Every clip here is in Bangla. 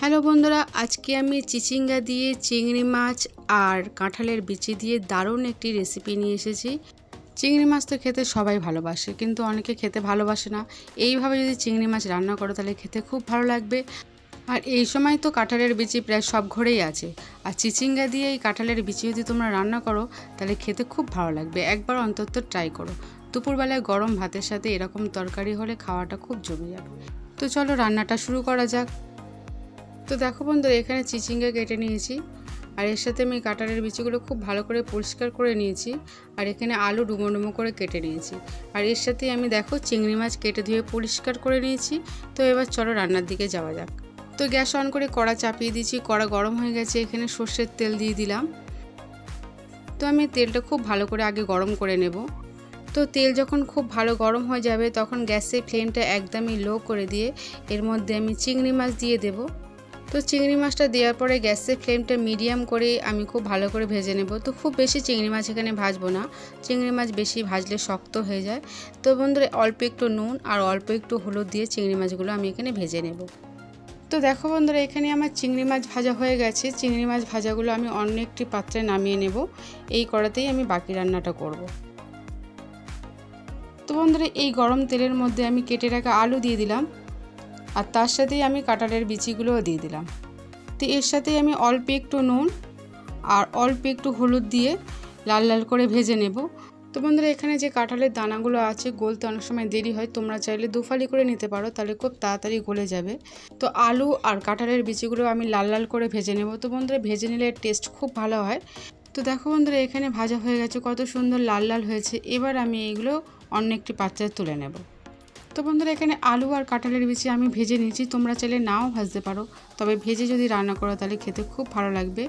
হ্যালো বন্ধুরা, আজকে আমি চিচিঙ্গা দিয়ে চিংড়ি মাছ আর কাঁঠালের বিচি দিয়ে দারুণ একটি রেসিপি নিয়ে এসেছি। চিংড়ি মাছ তো খেতে সবাই ভালোবাসে, কিন্তু অনেকে খেতে ভালোবাসে না। এইভাবে যদি চিংড়ি মাছ রান্না করো তাহলে খেতে খুব ভালো লাগবে। আর এই সময় তো কাঁঠালের বিচি প্রায় সব ঘরেই আছে, আর চিচিঙ্গা দিয়ে এই কাঁঠালের বিচি যদি তোমরা রান্না করো তাহলে খেতে খুব ভালো লাগবে। একবার অন্তত ট্রাই করো। দুপুরবেলায় গরম ভাতের সাথে এরকম তরকারি হলে খাওয়াটা খুব জমে যাবে। তো চলো রান্নাটা শুরু করা যাক। তো দেখো বন্ধুরা, এখানে চিচিঙ্গা কেটে নিয়েছি, আর এর সাথে আমি কাঁঠালের বিচিগুলো খুব ভালো করে পরিষ্কার করে নিয়েছি। আর এখানে আলু ডুমো ডুমো করে কেটে নিয়েছি, আর এর সাথে আমি দেখো চিংড়ি মাছ কেটে ধুয়ে পরিষ্কার করে নিয়েছি। তো এবার চলো রান্নার দিকে যাওয়া যাক। তো গ্যাস অন করে কড়া চাপিয়ে দিয়েছি, কড়া গরম হয়ে গেছে। এখানে সর্ষের তেল দিয়ে দিলাম। তো আমি তেলটা খুব ভালো করে আগে গরম করে নেব। তো তেল যখন খুব ভালো গরম হয়ে যাবে তখন গ্যাসের ফ্লেমটা একদমই লো করে দিয়ে এর মধ্যে আমি চিংড়ি মাছ দিয়ে দেব। তো চিংড়ি মাছটা দেওয়ার পরে গ্যাসের ফ্লেমটা মিডিয়াম করে আমি খুব ভালো করে ভেজে নেব। তো খুব বেশি চিংড়ি মাছ এখানে ভাজবো না, চিংড়ি মাছ বেশি ভাজলে শক্ত হয়ে যায়। তো বন্ধুরা, অল্প একটু নুন আর অল্প একটু হলুদ দিয়ে চিংড়ি মাছগুলো আমি এখানে ভেজে নেব। তো দেখো বন্ধুরা, এখানে আমার চিংড়ি মাছ ভাজা হয়ে গেছে। চিংড়ি মাছ ভাজাগুলো আমি অন্য একটি পাত্রে নামিয়ে নেব। এই কড়াতেই আমি বাকি রান্নাটা করব। তো বন্ধুরা, এই গরম তেলের মধ্যে আমি কেটে রাখা আলু দিয়ে দিলাম, আর তার সাথেই আমি কাঁঠালের বিচিগুলোও দিয়ে দিলাম। তো এর সাথে আমি অল্প একটু নুন আর অল্প একটু হলুদ দিয়ে লাল লাল করে ভেজে নেব। তো বন্ধুরা, এখানে যে কাঁঠালের দানাগুলো আছে গলতে অনেক সময় দেরি হয়, তোমরা চাইলে দুফালি করে নিতে পারো, তাহলে খুব তাড়াতাড়ি গলে যাবে। তো আলু আর কাঁঠালের বিচিগুলো আমি লাল লাল করে ভেজে নেব। তো বন্ধুরা, ভেজে নিলে টেস্ট খুব ভালো হয়। তো দেখো বন্ধুরা, এখানে ভাজা হয়ে গেছে, কত সুন্দর লাল লাল হয়েছে। এবার আমি এইগুলো অন্য একটি পাত্রে তুলে নেব। তো বন্ধুরা, এখানে আলু আর কাঁঠালের বিচি আমি ভেজে নিয়েছি, তোমরা চাইলে নাও ভাজতে পারো, তবে ভেজে যদি রান্না করো তাহলে খেতে খুব ভালো লাগবে।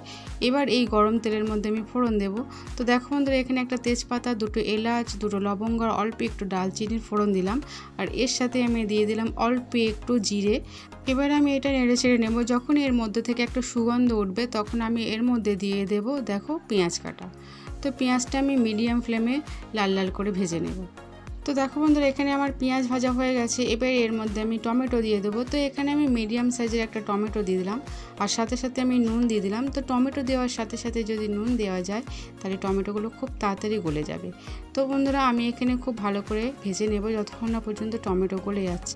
এবার এই গরম তেলের মধ্যে আমি ফোড়ন দেব। তো দেখো বন্ধুরা, এখানে একটা তেজপাতা, দুটো এলাচ, দুটো লবঙ্গ আর অল্প একটু ডালচিনির ফোড়ন দিলাম, আর এর সাথে আমি দিয়ে দিলাম অল্প একটু জিরে। এবার আমি এটা নেড়ে ছেড়ে নেব। যখন এর মধ্যে থেকে একটা সুগন্ধ উঠবে তখন আমি এর মধ্যে দিয়ে দেব দেখো পেঁয়াজ কাটা। তো পেঁয়াজটা আমি মিডিয়াম ফ্লেমে লাল লাল করে ভেজে নেব। তো দেখো বন্ধুরা, এখানে আমার পেঁয়াজ ভাজা হয়ে গেছে। এবার এর মধ্যে আমি টমেটো দিয়ে দেবো। তো এখানে আমি মিডিয়াম সাইজের একটা টমেটো দিয়ে দিলাম, আর সাথে সাথে আমি নুন দিয়ে দিলাম। তো টমেটো দেওয়ার সাথে সাথে যদি নুন দেওয়া যায় তাহলে টমেটোগুলো খুব তাড়াতাড়ি গলে যাবে। তো বন্ধুরা, আমি এখানে খুব ভালো করে ভেজে নেব যতক্ষণ না পর্যন্ত টমেটো গলে যাচ্ছে।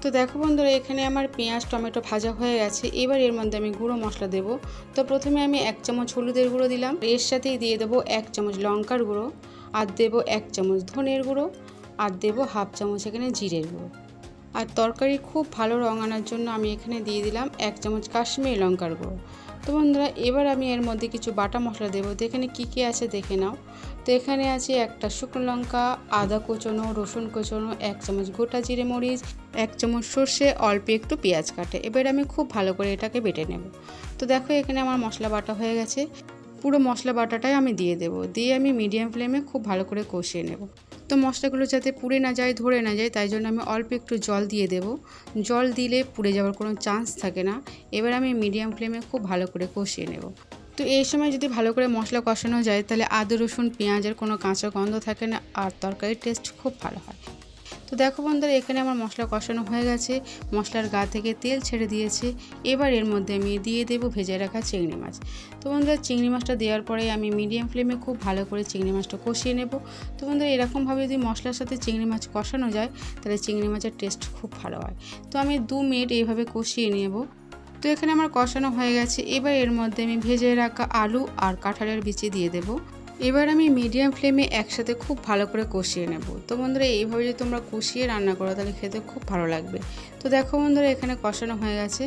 তো দেখো বন্ধুরা, এখানে আমার পেঁয়াজ টমেটো ভাজা হয়ে গেছে। এবার এর মধ্যে আমি গুঁড়ো মশলা দেব। তো প্রথমে আমি 1 চামচ হলুদের গুঁড়ো দিলাম, এর সাথেই দিয়ে দেবো 1 চামচ লঙ্কার গুঁড়ো, আর দেবো 1 চামচ ধনের গুঁড়ো, আর দেবো হাফ চামচ এখানে জিরের গুঁড়ো। আর তরকারি খুব ভালো রং আনার জন্য আমি এখানে দিয়ে দিলাম 1 চামচ কাশ্মীরি লঙ্কার গুঁড়ো। তো বন্ধুরা, এবার আমি এর মধ্যে কিছু বাটা মশলা দেবো। তো এখানে কী কী আছে দেখে নাও। তো এখানে আছে একটা শুকনো লঙ্কা, আদা কুচোনো, রসুন কুচোনো, 1 চামচ গোটা জিরে মরিচ, 1 চামচ সর্ষে, অল্প একটু পেঁয়াজ কাটে। এবার আমি খুব ভালো করে এটাকে বেটে নেব। তো দেখো, এখানে আমার মশলা বাটা হয়ে গেছে। পুরো মশলা বাটাটাই আমি দিয়ে দেবো, দিয়ে আমি মিডিয়াম ফ্লেমে খুব ভালো করে কষিয়ে নেব। তো মশলাগুলো যাতে পুড়ে না যায়, ধরে না যায়, তাই জন্য আমি অল্প একটু জল দিয়ে দেব। জল দিলে পুড়ে যাওয়ার কোনো চান্স থাকে না। এবার আমি মিডিয়াম ফ্লেমে খুব ভালো করে কষিয়ে নেব। তো এই সময় যদি ভালো করে মশলা কষানো যায় তাহলে আদা রসুন পেঁয়াজের কোনো কাঁচা গন্ধ থাকে না, আর তরকারির টেস্ট খুব ভালো হয়। তো দেখো বন্ধুরা, এখানে আমার মশলা কষানো হয়ে গেছে, মশলার গা থেকে তেল ছেড়ে দিয়েছে। এবার এর মধ্যে আমি দিয়ে দেবো ভেজে রাখা চিংড়ি মাছ। তো বন্ধুরা, চিংড়ি মাছটা দেওয়ার পরে আমি মিডিয়াম ফ্লেমে খুব ভালো করে চিংড়ি মাছটা কষিয়ে নেব। তো বন্ধুরা, এরকমভাবে যদি মশলার সাথে চিংড়ি মাছ কষানো যায় তাহলে চিংড়ি মাছের টেস্ট খুব ভালো হয়। তো আমি 2 মিনিট এইভাবে কষিয়ে নেব। তো এখানে আমার কষানো হয়ে গেছে। এবার এর মধ্যে আমি ভেজে রাখা আলু আর কাঁঠালের বিচি দিয়ে দেবো। এবার আমি মিডিয়াম ফ্লেমে একসাথে খুব ভালো করে কষিয়ে নেব। তো বন্ধুরা, এইভাবে যদি তোমরা কষিয়ে রান্না করো তাহলে খেতে খুব ভালো লাগবে। তো দেখো বন্ধুরা, এখানে কষানো হয়ে গেছে।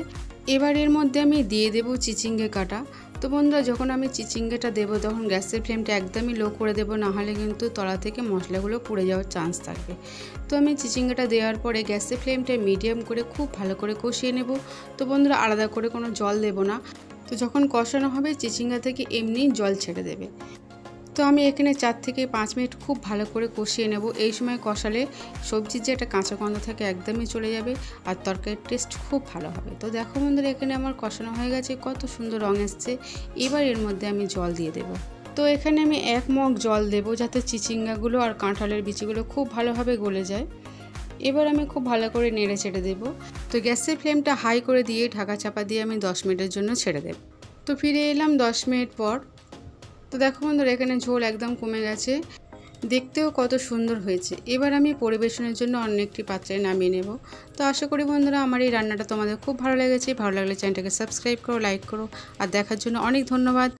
এবার এর মধ্যে আমি দিয়ে দেবো চিচিঙ্গে কাটা। তো বন্ধুরা, যখন আমি চিচিঙ্গেটা দেবো তখন গ্যাসের ফ্লেমটা একদমই লো করে দেবো, নাহলে কিন্তু তলা থেকে মশলাগুলো পুড়ে যাওয়ার চান্স থাকবে। তো আমি চিচিঙ্গাটা দেওয়ার পরে গ্যাসের ফ্লেমটা মিডিয়াম করে খুব ভালো করে কষিয়ে নেব। তো বন্ধুরা, আলাদা করে কোনো জল দেবো না। তো যখন কষানো হবে চিচিঙ্গা থেকে এমনি জল ছেড়ে দেবে। তো আমি এখানে 4 থেকে 5 মিনিট খুব ভালো করে কষিয়ে নেব। এই সময় কষালে সবজির যে একটা কাঁচা গন্ধ থাকে একদমই চলে যাবে, আর তরকারির টেস্ট খুব ভালো হবে। তো দেখো বন্ধুরা, এখানে আমার কষানো হয়ে গেছে, কত সুন্দর রং এসছে। এবার এর মধ্যে আমি জল দিয়ে দেব। তো এখানে আমি 1 মগ জল দেব, যাতে চিচিঙ্গাগুলো আর কাঁঠালের বিচিগুলো খুব ভালোভাবে গলে যায়। এবার আমি খুব ভালো করে নেড়ে ছেড়ে দেব। তো গ্যাসের ফ্লেমটা হাই করে দিয়ে ঢাকা চাপা দিয়ে আমি 10 মিনিটের জন্য ছেড়ে দেব। তো ফিরে এলাম 10 মিনিট পর। তো দেখো বন্ধুরা, এখানে ঝোল একদম কমে গেছে, দেখতেও কত সুন্দর হয়েছে। এবার আমি পরিবেশনের জন্য অন্য একটি পাত্রে নামিয়ে নেব। তো আশা করি বন্ধুরা আমার এই রান্নাটা তোমাদের খুব ভালো লেগেছে। ভালো লাগলে চ্যানেলটাকে সাবস্ক্রাইব করো, লাইক করো, আর দেখার জন্য অনেক ধন্যবাদ।